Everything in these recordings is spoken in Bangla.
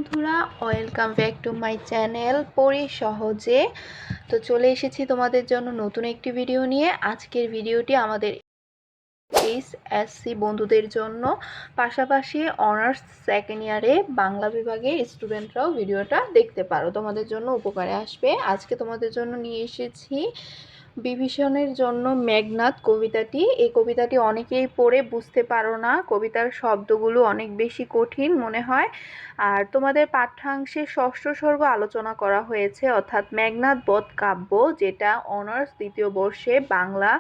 বন্ধুরা, welcome back to my channel পড়ি সহজে। তো চলে এসেছি তোমাদের জন্য নতুন একটি ভিডিও নিয়ে। আজকের ভিডিওটি আমাদের এইচএসসি বন্ধুদের জন্য, পাশাপাশি অনার্স সেকেন্ড ইয়ারে বাংলা বিভাগের স্টুডেন্টরাও ভিডিওটা দেখতে পারো, তোমাদের জন্য উপকারে আসবে। আজকে তোমাদের জন্য নিয়ে এসেছি বিভীষণের জন্য মেঘনাদ কবিতাটি। এই কবিতাটি অনেকেই পড়ে বুঝতে পারো না, কবিতার শব্দগুলো অনেক বেশি কঠিন মনে হয়। আর তোমাদের পাঠ্যাংশে ষষ্ঠ সর্গ আলোচনা করা হয়েছে, অর্থাৎ মেঘনাদ বধ কাব্য, যেটা অনার্স দ্বিতীয় বর্ষে বাংলা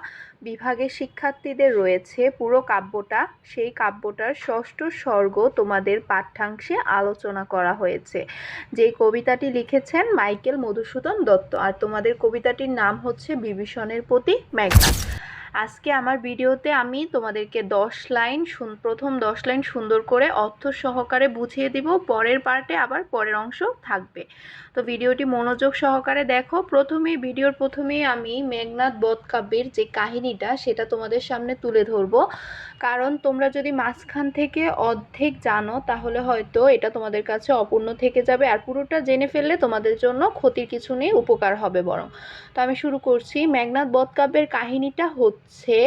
বিভাগের শিক্ষার্থীদের রয়েছে পুরো কাব্যটা, সেই কাব্যটার ষষ্ঠ সর্গ তোমাদের পাঠ্যাংশে আলোচনা করা হয়েছে। যে কবিতাটি লিখেছেন মাইকেল মধুসূদন দত্ত, আর তোমাদের কবিতাটির নাম হচ্ছে বিভীষণের প্রতি মেঘনাদ। আজকে আমার ভিডিওতে আমি তোমাদেরকে প্রথম 10 লাইন সুন্দর করে অর্থ সহকারে বুঝিয়ে দিব, পরের পার্টে আবার পরের অংশ থাকবে। তো ভিডিওটি মনোযোগ সহকারে দেখো। ভিডিওর প্রথমেই আমি মেঘনাদ বধ কাব্যের যে কাহিনীটা সেটা তোমাদের সামনে তুলে ধরবো, কারণ তোমরা যদি মাঝখান থেকে অর্ধেক জানো তাহলে হয়তো এটা তোমাদের কাছে অপূর্ণ থেকে যাবে, আর পুরোটা জেনে ফেললে তোমাদের জন্য ক্ষতির কিছু নেই, উপকার হবে বরং। তো আমি শুরু করছি। মেঘনাদ বধ কাব্যের কাহিনীটা হচ্ছে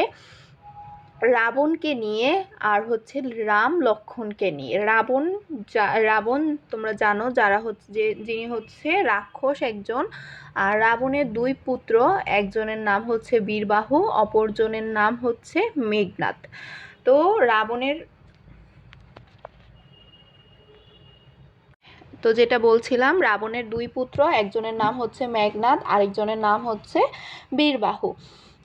রাবণকে নিয়ে, আর হচ্ছে রাম লক্ষ্মণকে নিয়ে। রাবণ তোমরা জানো, যিনি হচ্ছে রাক্ষস একজন, আর রাবণের দুই পুত্র, একজনের নাম হচ্ছে বীরবাহু, অপরজনের নাম হচ্ছে মেঘনাদ। তো যেটা বলছিলাম, রাবণের দুই পুত্র, একজনের নাম হচ্ছে মেঘনাদ, আরেকজনের নাম হচ্ছে বীরবাহু।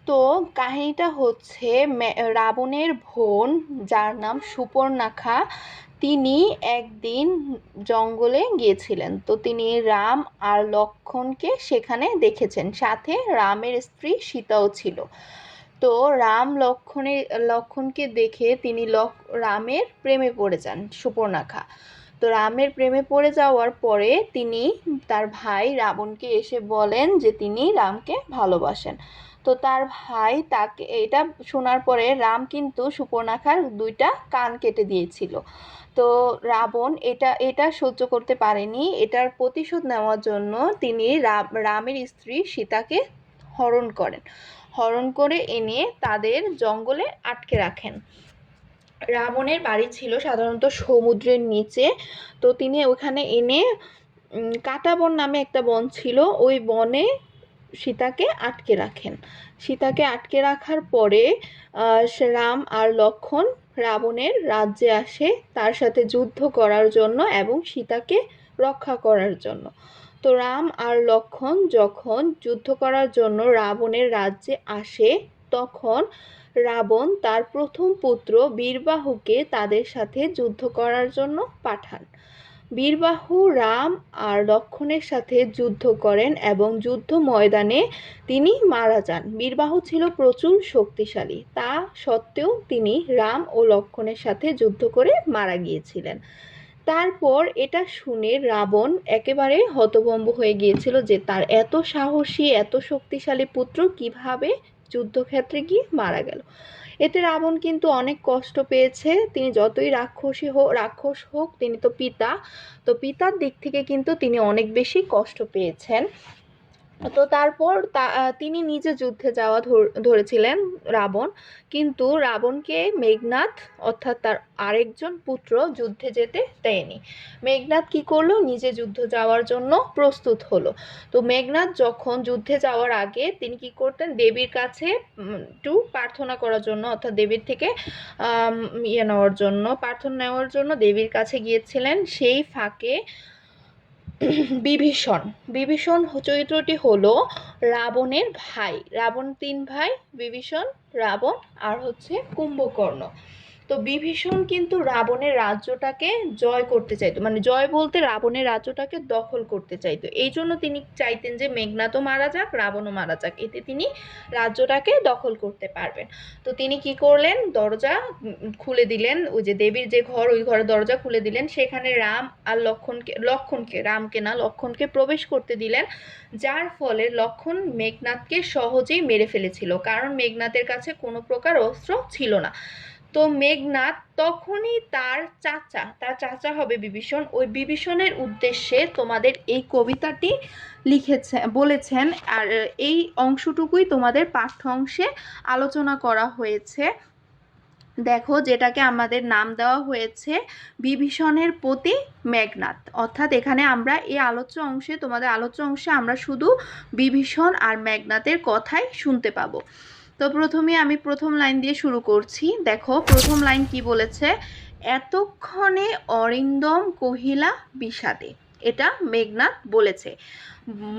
তো কাহিনীটা হচ্ছে রাবণের বোন, যার নাম সুপর্ণাখা, তিনি একদিন জঙ্গলে গিয়েছিলেন। তো তিনি রাম আর লক্ষ্মণকে সেখানে দেখেছেন, সাথে রামের স্ত্রী সীতাও ছিল। তো রাম লক্ষ্মণকে দেখে তিনি রামের প্রেমে পড়ে যান সুপর্ণাখা। তো রামের প্রেমে পড়ে যাওয়ার পরে তিনি তার ভাই রাবণকে এসে বলেন যে তিনি রামকে ভালোবাসেন। তো তার ভাই তাকে এটা শোনার পরে রাম কিন্তু সুপর্ণাখার দুইটা কান কেটে দিয়েছিল। তো রাবণ এটা সহ্য করতে পারেনি, এটার প্রতিশোধ নেওয়ার জন্য তিনি রামের স্ত্রী সীতাকে হরণ করে এনে তাদের জঙ্গলে আটকে রাখেন। রাবণের বাড়ি ছিল সাধারণত সমুদ্রের নিচে। তো তিনি ওখানে এনে কাঁটাবন নামে একটা বন ছিল, ওই বনে সীতাকে আটকে রাখেন। সীতাকে আটকে রাখার পরে রাম আর লক্ষ্মণ রাবণের রাজ্যে আসে তার সাথে যুদ্ধ করার জন্য এবং সীতাকে রক্ষা করার জন্য। তো রাম আর লক্ষ্মণ যখন যুদ্ধ করার জন্য রাবণের রাজ্যে আসে, তখন রাবণ তার প্রথম পুত্র বীরবাহুকে তাদের সাথে যুদ্ধ করার জন্য পাঠান। বীরবাহু রাম আর লক্ষ্মণের সাথে যুদ্ধ করেন এবং যুদ্ধ ময়দানে তিনি মারা যান। বীরবাহু ছিল প্রচুর শক্তিশালী, তা সত্ত্বেও তিনি রাম ও লক্ষ্মণের সাথে যুদ্ধ করে মারা গিয়েছিলেন। তারপর এটা শুনে রাবণ একেবারে হতভম্ব হয়ে গিয়েছিল যে তার এত সাহসী, এত শক্তিশালী পুত্র কিভাবে যুদ্ধক্ষেত্রে গিয়ে মারা গেল। এতে রাবণ কিন্তু অনেক কষ্ট পেয়েছে। তিনি যতই রাক্ষস হোক, তিনি তো পিতা, তো পিতার দিক থেকে কিন্তু তিনি অনেক বেশি কষ্ট পেয়েছেন। তো তারপর তিনি নিজে যুদ্ধে যাওয়া ধরেছিলেন রাবণ, কিন্তু রাবণকে মেঘনাদ অর্থাৎ তার আরেকজন পুত্র যুদ্ধে যেতে দেয়নি। মেঘনাদ কি করলো, নিজে যুদ্ধ যাওয়ার জন্য প্রস্তুত হলো। তো মেঘনাদ যখন যুদ্ধে যাওয়ার আগে তিনি কি করতেন, দেবীর কাছে একটু প্রার্থনা করার জন্য, অর্থাৎ দেবীর থেকে প্রার্থনা নেওয়ার জন্য দেবীর কাছে গিয়েছিলেন। সেই ফাঁকে বিভীষণ চরিত্রটি হলো রাবণের ভাই। রাবণ 3 ভাই, বিভীষণ, রাবণ আর হচ্ছে কুম্ভকর্ণ। তো বিভীষণ কিন্তু রাবণের রাজ্যটাকে জয় করতে চাইতো, মানে জয় বলতে রাবণের রাজ্যটাকে দখল করতে চাইতো। এই জন্য তিনি চাইতেন যে মেঘনাদও মারা যাক, রাবণও মারা যাক, এতে তিনি রাজ্যটাকে দখল করতে পারবেন। তো তিনি কি করলেন, দরজা খুলে দিলেন, ওই যে দেবীর যে ঘর, ওই ঘরের দরজা খুলে দিলেন। সেখানে রাম আর লক্ষ্মণকে প্রবেশ করতে দিলেন, যার ফলে লক্ষ্মণ মেঘনাদকে সহজেই মেরে ফেলেছিল, কারণ মেঘনাদের কাছে কোনো প্রকার অস্ত্র ছিল না। তো মেঘনাদ তখনই তার চাচা হবে বিভীষণ, ওই বিভীষণের উদ্দেশ্যে তোমাদের এই কবিতাটি বলেছেন। আর এই অংশটুকুই তোমাদের পাঠ্য অংশে আলোচনা করা হয়েছে। দেখো, যেটাকে আমাদের নাম দেওয়া হয়েছে বিভীষণের প্রতি মেঘনাদ। অর্থাৎ এখানে আমরা এই তোমাদের আলোচ্য অংশে আমরা শুধু বিভীষণ আর মেঘনাদের কথাই শুনতে পাবো। তো প্রথমে আমি প্রথম লাইন দিয়ে শুরু করছি। দেখো প্রথম লাইন কি বলেছে, এতক্ষণে অরিন্দম কহিলা বিষাদে। এটা মেঘনাদ বলেছে।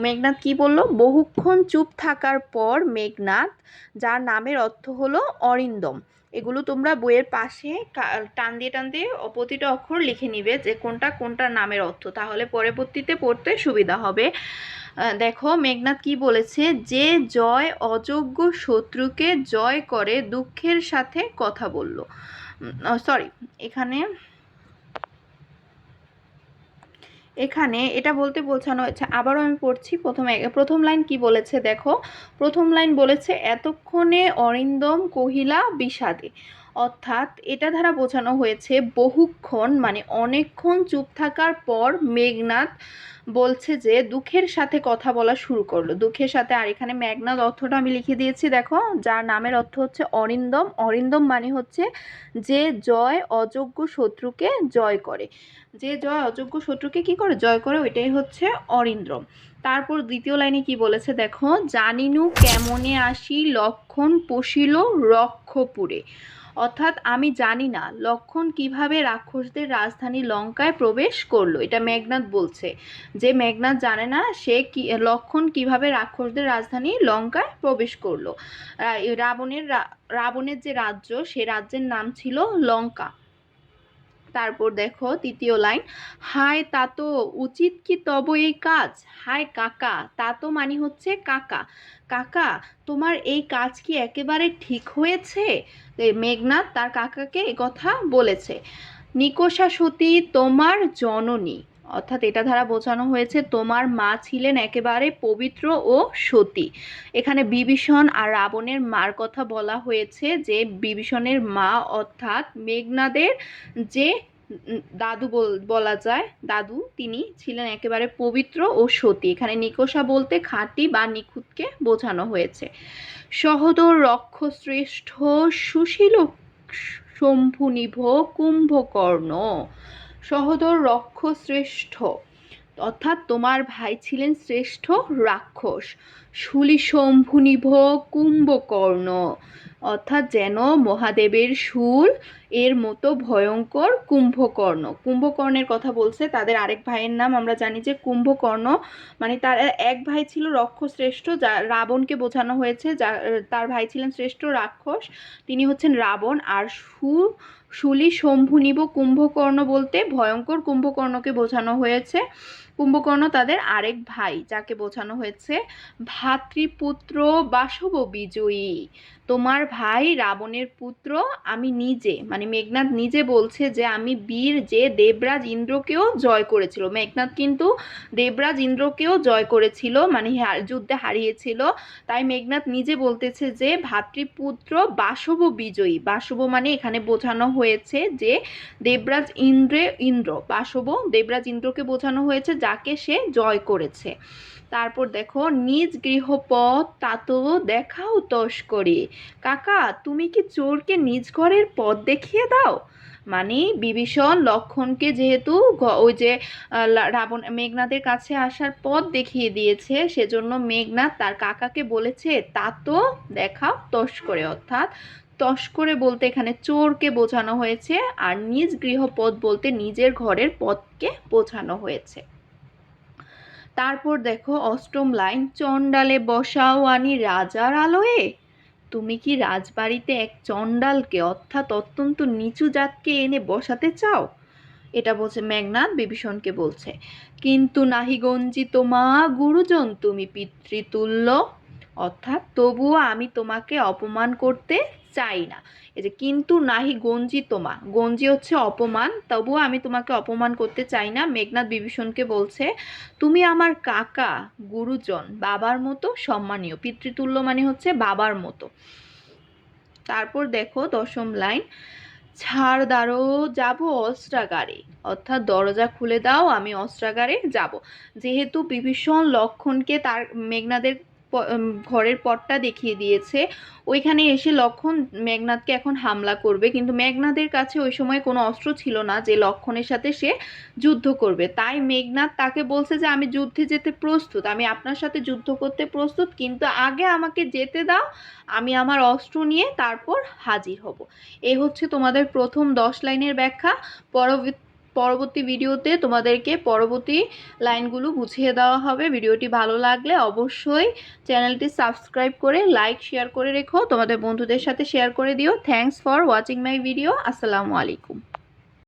মেঘনাদ কি বলল, বহুক্ষণ চুপ থাকার পর মেঘনাদ, যার নামের অর্থ হলো অরিন্দম। এগুলো তোমরা বইয়ের পাশে টান দিয়ে প্রতিটা অক্ষর লিখে নিবে যে কোনটা কোনটা নামের অর্থ, তাহলে পরবর্তীতে পড়তে সুবিধা হবে। দেখো মেঘনাদ কি বলেছে, যে জয় অযোগ্য শত্রুকে জয় করে দুঃখের সাথে কথা বলল। এখানে এটা বলতে বোঝানো হয়েছে। আবারও আমি পড়ছি। প্রথম লাইন কি বলেছে দেখো, প্রথম লাইন বলেছে এতক্ষণে অরিন্দম কহিলা বিষাদে। অর্থাৎ এটা দ্বারা বোঝানো হয়েছে বহুক্ষণ মানে অনেকক্ষণ চুপ থাকার পর মেঘনাদ বলছে যে দুঃখের সাথে কথা বলা শুরু করলো, দুঃখের সাথে। আর এখানে মেঘনাদ অর্থটা আমি লিখে দিয়েছি দেখো, যার নামের অর্থ হচ্ছে অরিন্দম। অরিন্দম মানে হচ্ছে যে জয় অযোগ্য শত্রুকে জয় করে, যে জয় অযোগ্য শত্রুকে কি করে জয় করে, ওইটাই হচ্ছে অরিন্দ্রম। তারপর দ্বিতীয় লাইনে কি বলেছে দেখো, জানিনু কেমনে আসি লক্ষণ পশিল রক্ষপুরে। অর্থাৎ আমি জানি না লক্ষণ কিভাবে রাক্ষসদের রাজধানী লঙ্কায় প্রবেশ করলো। এটা মেঘনাদ বলছে যে মেঘনাদ জানে না লক্ষণ কিভাবে রাক্ষসদের রাজধানী লঙ্কায় প্রবেশ করলো। রাবণের যে রাজ্য, সে রাজ্যের নাম ছিল লঙ্কা। তারপর দেখো তৃতীয় লাইন, হায় তা তো উচিত কি তব এই কাজ। হায় কাকা, তা তো মানে হচ্ছে কাকা, কাকা তোমার এই কাজ কি একেবারে ঠিক হয়েছে। মেঘনাদ তার কাকাকে এই কথা বলেছে। নিকষা সতী তোমার জননী, অর্থাৎ এটা দ্বারা বোঝানো হয়েছে তোমার মা ছিলেন একেবারে পবিত্র ও সতী। এখানে বিভীষণ আর রাবণের মার কথা বলা হয়েছে, যে বিভীষণের মা অর্থাৎ মেঘনাদের যে দাদু বলা যায়, দাদু, তিনি ছিলেন একেবারে পবিত্র ও সতী। এখানে নিকষা বলতে খাঁটি বা নিখুঁতকে বোঝানো হয়েছে। সহোদর রক্ষশ্রেষ্ঠ সুশীল শম্ভুনিভ কুম্ভকর্ণ। সহোদর রক্ষশ্রেষ্ঠ অর্থাৎ তোমার ভাই ছিলেন শ্রেষ্ঠ রাক্ষস। শূলি শম্ভুনিভ কুম্ভকর্ণ অর্থাৎ যেন মহাদেবের শূল এর মতো ভয়ঙ্কর কুম্ভকর্ণ। কুম্ভকর্ণের কথা বলছে, তাদের আরেক ভাইয়ের নাম আমরা জানি যে কুম্ভকর্ণ। মানে তার এক ভাই ছিল রক্ষশ্রেষ্ঠ, যা রাবণকে বোঝানো হয়েছে, তার ভাই ছিলেন শ্রেষ্ঠ রাক্ষস, তিনি হচ্ছেন রাবণ। আর শূলি শম্ভুনিভ কুম্ভকর্ণ বলতে ভয়ঙ্কর কুম্ভকর্ণকে বোঝানো হয়েছে। কুম্ভকর্ণ তাদের আরেক ভাই, যাকে বোঝানো হয়েছে ভাতৃপুত্র বাসব বিজয়ী। তোমার ভাই রাবণের পুত্র আমি নিজে, মানে মেঘনাদ নিজে বলছে যে আমি বীর, যে দেবরাজ ইন্দ্রকেও জয় করেছিল। মেঘনাদ কিন্তু দেবরাজ ইন্দ্রকেও জয় করেছিল, মানে যুদ্ধে হারিয়েছিল। তাই মেঘনাদ নিজে বলতেছে যে ভাতৃপুত্র বাসব বিজয়ী। বাসব মানে এখানে বোঝানো হয়েছে যে দেবরাজ বাসব দেবরাজ ইন্দ্রকে বোঝানো হয়েছে, যাকে সে জয় করেছে। তারপর দেখো, নিজ গৃহপথ তাত দেখাও তস্করি। কাকা তুমি কি চোরকে নিজ ঘরের পথ দেখিয়ে দাও। মানে বিভীষণ লক্ষণকে যেহেতু ওই যে মেঘনাদের কাছে আসার পথ দেখিয়ে দিয়েছে, সেজন্য মেঘনাদ তার কাকাকে বলেছে তা তো দেখাও তস্করে। অর্থাৎ তস্করে বলতে এখানে চোরকে বোঝানো হয়েছে, আর নিজ গৃহপথ বলতে নিজের ঘরের পথকে বোঝানো হয়েছে। তারপর দেখো অষ্টম লাইন, চণ্ডালে বসাও আনি রাজার আলোয়ে। তুমি কি রাজবাড়িতে এক চণ্ডালকে অর্থাৎ অত্যন্ত নিচু জাতকে এনে বসাতে চাও। এটা বলছে মেঘনাদ বিভীষণকে বলছে। কিন্তু নাহি গঞ্জিত মা গুরুজন তুমি পিতৃতুল্য। অর্থাৎ তবুও আমি তোমাকে অপমান করতে চাই না। এই যে কিন্তু নাহি গঞ্জিত মা, গঞ্জি হচ্ছে অপমান, তবুও আমি তোমাকে অপমান করতে চাই না। মেঘনাদ বিভীষণকে বলছে তুমি আমার কাকা, গুরুজন, বাবার মতো সম্মানীয়। পিতৃতুল্য মানে হচ্ছে বাবার মতো। তারপর দেখো 10ম লাইন, ছাড় দাঁড়ো যাব অস্ত্রাগারে, অর্থাৎ দরজা খুলে দাও আমি অস্ত্রাগারে যাব। যেহেতু বিভীষণ লক্ষণকে তার মেঘনাদের ঘরের পথটা দেখিয়ে দিয়েছে, ওইখানে এসে লক্ষণ মেঘনাদকে এখন হামলা করবে, কিন্তু মেঘনাদের কাছে ওই সময় কোনো অস্ত্র ছিল না যে লক্ষণের সাথে সে যুদ্ধ করবে। তাই মেঘনাদ তাকে বলছে যে আমি যুদ্ধে যেতে প্রস্তুত, আমি আপনার সাথে যুদ্ধ করতে প্রস্তুত, কিন্তু আগে আমাকে যেতে দাও, আমি আমার অস্ত্র নিয়ে তারপর হাজির হব। এই হচ্ছে তোমাদের প্রথম 10 লাইনের ব্যাখ্যা। পরবর্তী ভিডিওতে তোমাদেরকে পরবর্তী লাইনগুলো বুঝিয়ে দেওয়া হবে। ভিডিওটি ভালো লাগলে অবশ্যই চ্যানেলটি সাবস্ক্রাইব করে লাইক শেয়ার করে রেখো, তোমাদের বন্ধুদের সাথে শেয়ার করে দিও। Thanks for watching my video. আসসালামু আলাইকুম।